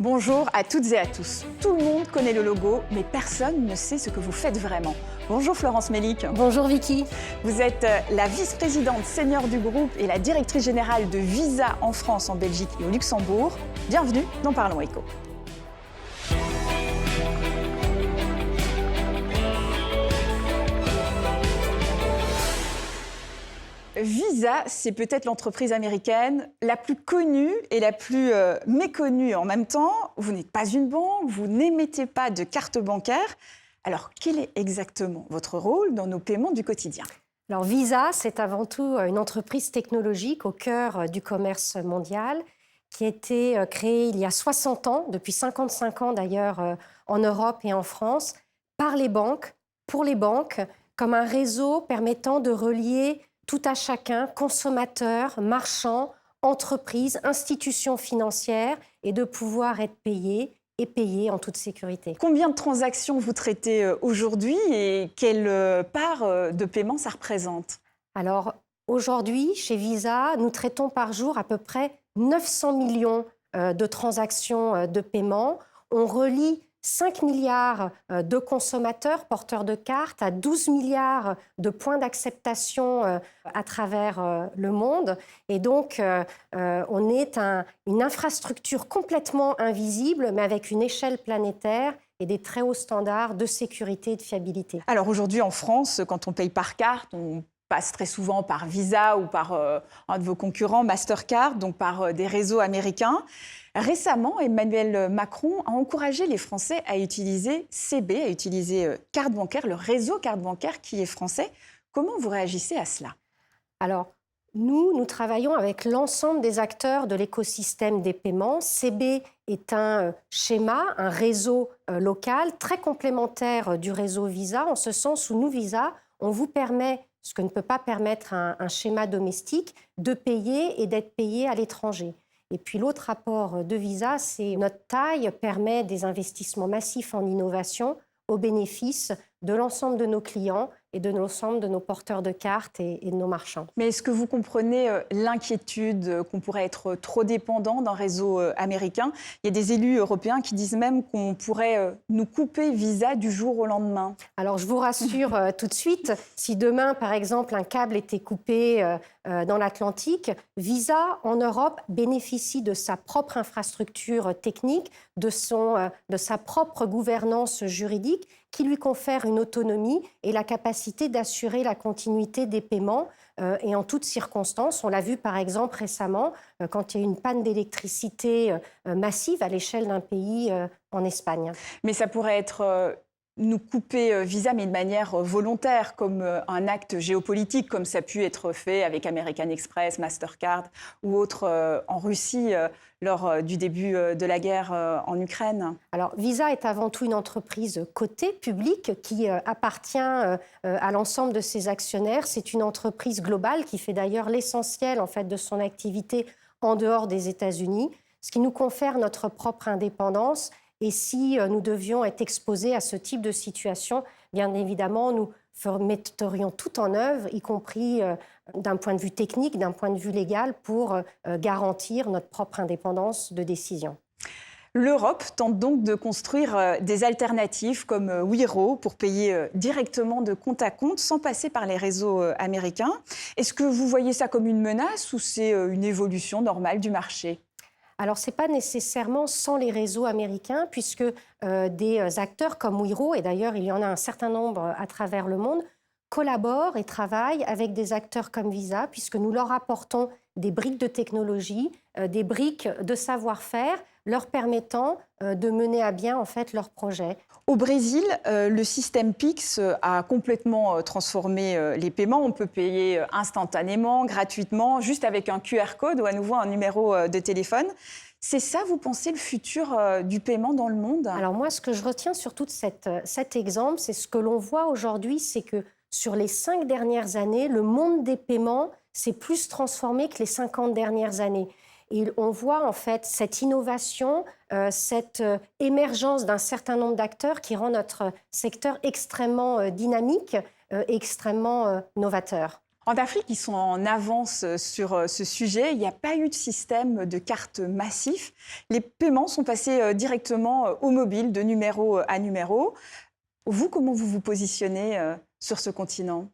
Bonjour à toutes et à tous. Tout le monde connaît le logo, mais personne ne sait ce que vous faites vraiment. Bonjour Florence Mélic. Bonjour Vicky. Vous êtes la vice-présidente senior du groupe et la directrice générale de Visa en France, en Belgique et au Luxembourg. Bienvenue dans Parlons Éco. Visa, c'est peut-être l'entreprise américaine la plus connue et la plus méconnue en même temps. Vous n'êtes pas une banque, vous n'émettez pas de carte bancaire. Alors, quel est exactement votre rôle dans nos paiements du quotidien ? Alors Visa, c'est avant tout une entreprise technologique au cœur du commerce mondial qui a été créée il y a 60 ans, depuis 55 ans d'ailleurs en Europe et en France, par les banques, pour les banques, comme un réseau permettant de relier tout à chacun, consommateurs, marchands, entreprises, institutions financières, et de pouvoir être payé et payé en toute sécurité. Combien de transactions vous traitez aujourd'hui et quelle part de paiement ça représente ? Alors aujourd'hui, chez Visa, nous traitons par jour à peu près 900 millions de transactions de paiement. On relie 5 milliards de consommateurs porteurs de cartes à 12 milliards de points d'acceptation à travers le monde. Et donc, on est une infrastructure complètement invisible, mais avec une échelle planétaire et des très hauts standards de sécurité et de fiabilité. Alors aujourd'hui, en France, quand on paye par carte, on passe très souvent par Visa ou par un de vos concurrents, Mastercard, donc par des réseaux américains. Récemment, Emmanuel Macron a encouragé les Français à utiliser CB, à utiliser carte bancaire, le réseau carte bancaire qui est français. Comment vous réagissez à cela ? Alors, nous travaillons avec l'ensemble des acteurs de l'écosystème des paiements. CB est un schéma, un réseau local très complémentaire du réseau Visa, en ce sens où nous, Visa, on vous permet, ce que ne peut pas permettre un schéma domestique, de payer et d'être payé à l'étranger. Et puis l'autre rapport de Visa, c'est notre taille permet des investissements massifs en innovation au bénéfice de l'ensemble de nos clients et de l'ensemble de nos porteurs de cartes et de nos marchands. Mais est-ce que vous comprenez l'inquiétude qu'on pourrait être trop dépendant d'un réseau américain ? Il y a des élus européens qui disent même qu'on pourrait nous couper Visa du jour au lendemain. Alors je vous rassure tout de suite, si demain par exemple un câble était coupé dans l'Atlantique, Visa en Europe bénéficie de sa propre infrastructure technique, de sa propre gouvernance juridique qui lui confère une autonomie et la capacité d'assurer la continuité des paiements et en toutes circonstances. On l'a vu par exemple récemment quand il y a eu une panne d'électricité massive à l'échelle d'un pays en Espagne. Mais ça pourrait être nous couper Visa, mais de manière volontaire, comme un acte géopolitique, comme ça a pu être fait avec American Express, Mastercard ou autres en Russie lors du début de la guerre en Ukraine. Alors, Visa est avant tout une entreprise cotée, publique, qui appartient à l'ensemble de ses actionnaires. C'est une entreprise globale qui fait d'ailleurs l'essentiel en fait, de son activité en dehors des États-Unis, ce qui nous confère notre propre indépendance. Et si nous devions être exposés à ce type de situation, bien évidemment, nous metterions tout en œuvre, y compris d'un point de vue technique, d'un point de vue légal, pour garantir notre propre indépendance de décision. L'Europe tente donc de construire des alternatives comme Wero pour payer directement de compte à compte sans passer par les réseaux américains. Est-ce que vous voyez ça comme une menace ou c'est une évolution normale du marché ? Alors, ce n'est pas nécessairement sans les réseaux américains, puisque des acteurs comme Wero, et d'ailleurs il y en a un certain nombre à travers le monde, collaborent et travaillent avec des acteurs comme Visa, puisque nous leur apportons des briques de technologie, des briques de savoir-faire, leur permettant de mener à bien en fait leurs projets. Au Brésil, le système Pix a complètement transformé les paiements. On peut payer instantanément, gratuitement, juste avec un QR code ou à nouveau un numéro de téléphone. C'est ça, vous pensez, le futur du paiement dans le monde ? Alors moi, ce que je retiens sur tout cet exemple, c'est ce que l'on voit aujourd'hui, c'est que sur les 5 dernières années, le monde des paiements s'est plus transformé que les 50 dernières années. Et on voit en fait cette innovation, cette émergence d'un certain nombre d'acteurs qui rend notre secteur extrêmement dynamique et extrêmement novateur. En Afrique, ils sont en avance sur ce sujet. Il n'y a pas eu de système de carte massif. Les paiements sont passés directement au mobile, de numéro à numéro. Vous, comment vous vous positionnez sur ce continent?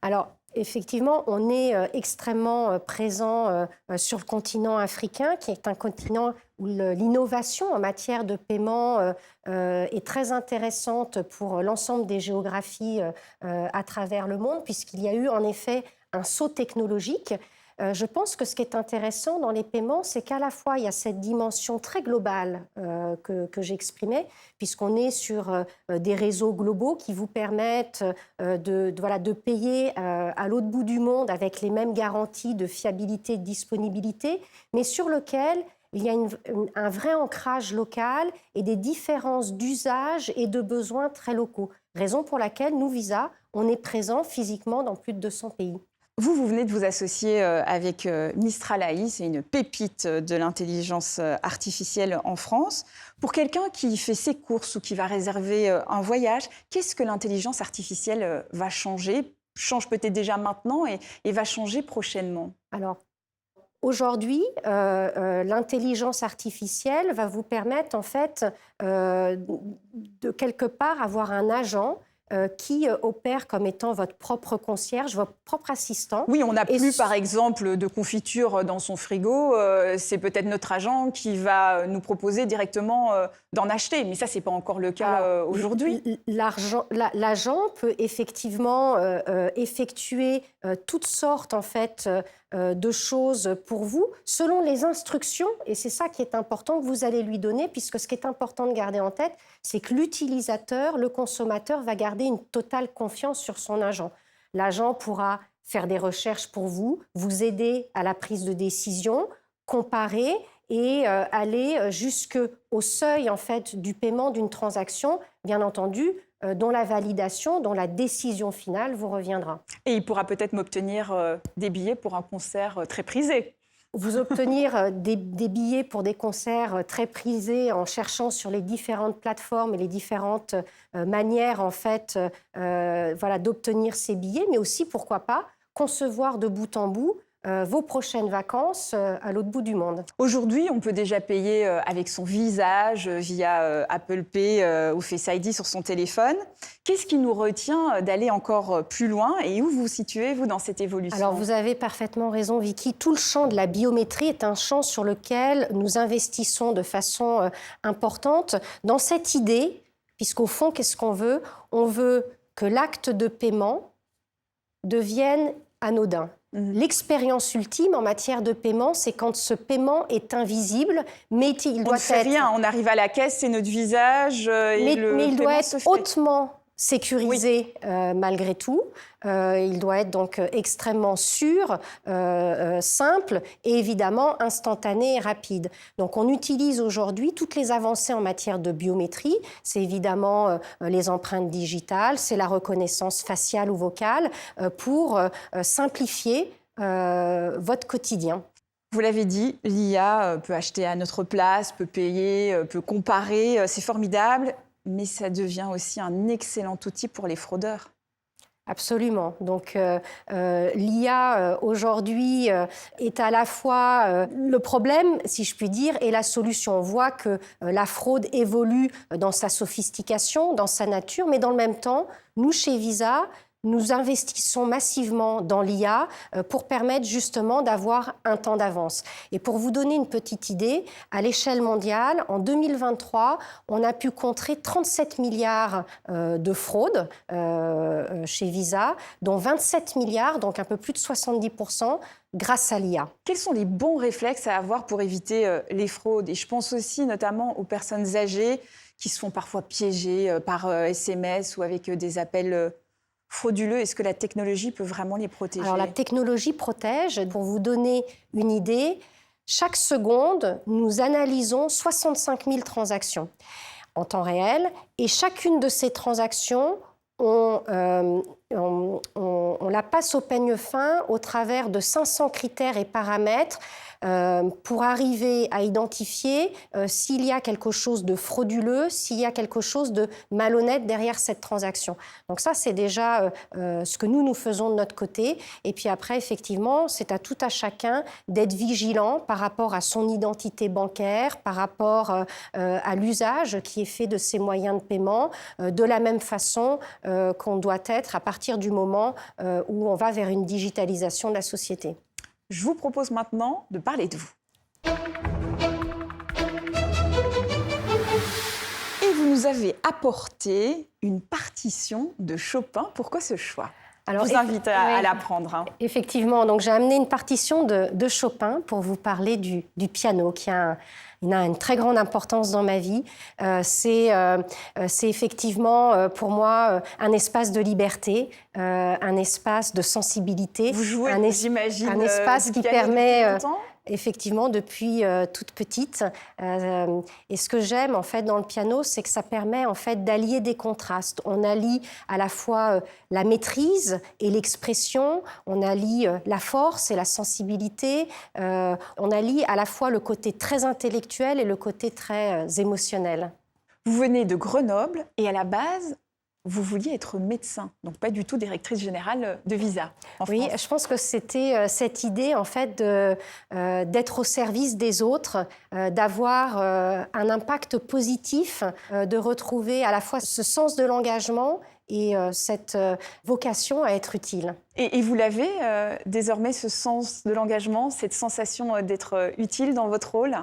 Alors, effectivement, on est extrêmement présent sur le continent africain, qui est un continent où l'innovation en matière de paiement est très intéressante pour l'ensemble des géographies à travers le monde, puisqu'il y a eu en effet un saut technologique. Je pense que ce qui est intéressant dans les paiements, c'est qu'à la fois, il y a cette dimension très globale que j'exprimais, puisqu'on est sur des réseaux globaux qui vous permettent de payer à l'autre bout du monde avec les mêmes garanties de fiabilité et de disponibilité, mais sur lequel il y a un vrai ancrage local et des différences d'usage et de besoins très locaux. Raison pour laquelle, nous, Visa, on est présent physiquement dans plus de 200 pays. Vous venez de vous associer avec Mistral AI, c'est une pépite de l'intelligence artificielle en France. Pour quelqu'un qui fait ses courses ou qui va réserver un voyage, qu'est-ce que l'intelligence artificielle va changer? Change peut-être déjà maintenant et va changer prochainement. Alors, aujourd'hui, l'intelligence artificielle va vous permettre, en fait, de quelque part avoir un agent qui opère comme étant votre propre concierge, votre propre assistant. Oui, on n'a plus, par exemple, de confiture dans son frigo. C'est peut-être notre agent qui va nous proposer directement d'en acheter. Mais ça, ce n'est pas encore le cas aujourd'hui. L'agent peut effectivement effectuer toutes sortes, en fait, de choses pour vous, selon les instructions, et c'est ça qui est important que vous allez lui donner, puisque ce qui est important de garder en tête, c'est que l'utilisateur, le consommateur, va garder une totale confiance sur son agent. L'agent pourra faire des recherches pour vous, vous aider à la prise de décision, comparer et aller jusqu'au seuil, en fait, du paiement d'une transaction, bien entendu, dont la validation, dont la décision finale vous reviendra. Et il pourra peut-être m'obtenir des billets pour un concert très prisé. Vous obtenir des billets pour des concerts très prisés en cherchant sur les différentes plateformes et les différentes manières, en fait, d'obtenir ces billets, mais aussi, pourquoi pas, concevoir de bout en bout vos prochaines vacances à l'autre bout du monde. Aujourd'hui, on peut déjà payer avec son visage via Apple Pay ou Face ID sur son téléphone. Qu'est-ce qui nous retient d'aller encore plus loin et où vous situez-vous dans cette évolution? Alors, vous avez parfaitement raison, Vicky. Tout le champ de la biométrie est un champ sur lequel nous investissons de façon importante dans cette idée, puisqu'au fond, qu'est-ce qu'on veut? On veut que l'acte de paiement devienne anodin. L'expérience ultime en matière de paiement, c'est quand ce paiement est invisible, mais il doit être... On ne fait rien, on arrive à la caisse, c'est notre visage mais il doit être hautement sécurisé malgré tout. Il doit être donc extrêmement sûr, simple et évidemment instantané et rapide. Donc on utilise aujourd'hui toutes les avancées en matière de biométrie. C'est évidemment les empreintes digitales, c'est la reconnaissance faciale ou vocale pour simplifier votre quotidien. Vous l'avez dit, l'IA peut acheter à notre place, peut payer, peut comparer, c'est formidable. Mais ça devient aussi un excellent outil pour les fraudeurs. Absolument. Donc l'IA aujourd'hui est à la fois le problème, si je puis dire, et la solution. On voit que la fraude évolue dans sa sophistication, dans sa nature, mais dans le même temps, nous, chez Visa, nous investissons massivement dans l'IA pour permettre justement d'avoir un temps d'avance. Et pour vous donner une petite idée, à l'échelle mondiale, en 2023, on a pu contrer 37 milliards de fraudes chez Visa, dont 27 milliards, donc un peu plus de 70%, grâce à l'IA. Quels sont les bons réflexes à avoir pour éviter les fraudes? Et je pense aussi notamment aux personnes âgées qui se font parfois piéger par SMS ou avec des appels frauduleux. Est-ce que la technologie peut vraiment les protéger? Alors la technologie protège. Pour vous donner une idée, chaque seconde, nous analysons 65 000 transactions en temps réel et chacune de ces transactions ont on la passe au peigne fin au travers de 500 critères et paramètres pour arriver à identifier s'il y a quelque chose de frauduleux, s'il y a quelque chose de malhonnête derrière cette transaction. Donc ça, c'est déjà ce que nous faisons de notre côté. Et puis après, effectivement, c'est à tout à chacun d'être vigilant par rapport à son identité bancaire, par rapport à l'usage qui est fait de ces moyens de paiement, de la même façon qu'on doit être à partir du moment où on va vers une digitalisation de la société. Je vous propose maintenant de parler de vous. Et vous nous avez apporté une partition de Chopin. Pourquoi ce choix ? Alors, je vous invite à l'apprendre. Hein. Effectivement, donc j'ai amené une partition de Chopin pour vous parler du piano, qui a une très grande importance dans ma vie. C'est effectivement pour moi un espace de liberté, un espace de sensibilité. Vous jouez, j'imagine, un espace qui permet... Effectivement, depuis toute petite. Et ce que j'aime en fait dans le piano, c'est que ça permet en fait d'allier des contrastes. On allie à la fois la maîtrise et l'expression, on allie la force et la sensibilité, on allie à la fois le côté très intellectuel et le côté très émotionnel. Vous venez de Grenoble et à la base, vous vouliez être médecin, donc pas du tout directrice générale de Visa en France. Oui, je pense que c'était cette idée en fait d'être au service des autres, d'avoir un impact positif, de retrouver à la fois ce sens de l'engagement et cette vocation à être utile. Et vous l'avez désormais, ce sens de l'engagement, cette sensation d'être utile dans votre rôle ?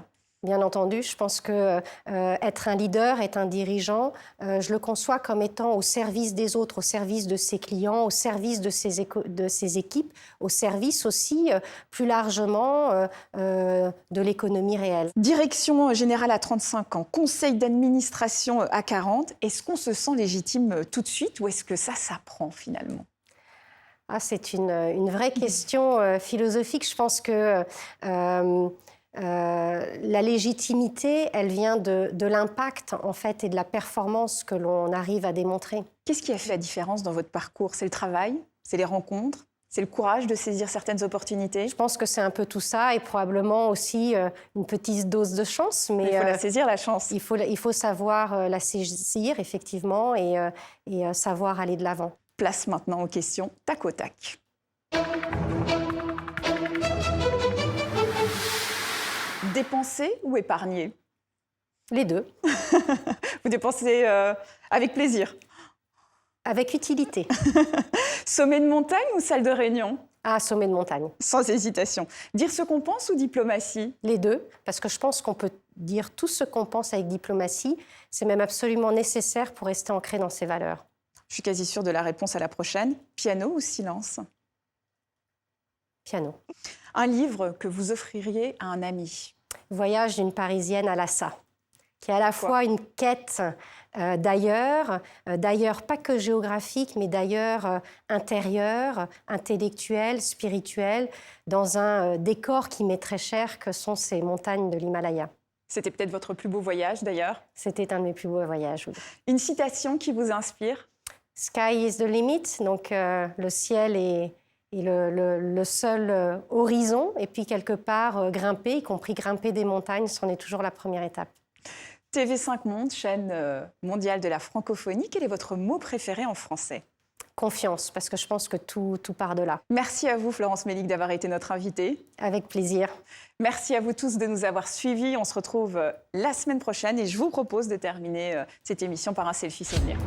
Bien entendu, je pense que être un leader, être un dirigeant, je le conçois comme étant au service des autres, au service de ses clients, au service de ses équipes, au service aussi, plus largement, de l'économie réelle. Direction générale à 35 ans, conseil d'administration à 40. Est-ce qu'on se sent légitime tout de suite ou est-ce que ça s'apprend finalement ? C'est une vraie question philosophique. Je pense que... la légitimité, elle vient de l'impact en fait et de la performance que l'on arrive à démontrer. Qu'est-ce qui a fait la différence dans votre parcours ? C'est le travail ? C'est les rencontres ? C'est le courage de saisir certaines opportunités ? Je pense que c'est un peu tout ça et probablement aussi une petite dose de chance. Mais il faut la saisir, la chance. Il faut savoir la saisir, effectivement, et savoir aller de l'avant. Place maintenant aux questions tac au tac. Dépenser ou épargner ? Les deux. Vous dépensez avec plaisir ? Avec utilité. Sommet de montagne ou salle de réunion ? Sommet de montagne. Sans hésitation. Dire ce qu'on pense ou diplomatie ? Les deux, parce que je pense qu'on peut dire tout ce qu'on pense avec diplomatie. C'est même absolument nécessaire pour rester ancré dans ses valeurs. Je suis quasi sûre de la réponse à la prochaine. Piano ou silence ? Piano. Un livre que vous offririez à un ami ? Voyage d'une Parisienne à Lhasa, qui est à la fois une quête d'ailleurs pas que géographique, mais d'ailleurs intérieure, intellectuelle, spirituelle, dans un décor qui m'est très cher, que sont ces montagnes de l'Himalaya. C'était peut-être votre plus beau voyage d'ailleurs ? C'était un de mes plus beaux voyages, oui. Une citation qui vous inspire ? Sky is the limit, donc le ciel est le seul horizon, et puis quelque part grimper, y compris grimper des montagnes, c'en est toujours la première étape. TV5 Monde, chaîne mondiale de la francophonie, quel est votre mot préféré en français ? Confiance, parce que je pense que tout part de là. Merci à vous, Florence Mélic, d'avoir été notre invitée. Avec plaisir. Merci à vous tous de nous avoir suivis. On se retrouve la semaine prochaine et je vous propose de terminer cette émission par un selfie souvenir.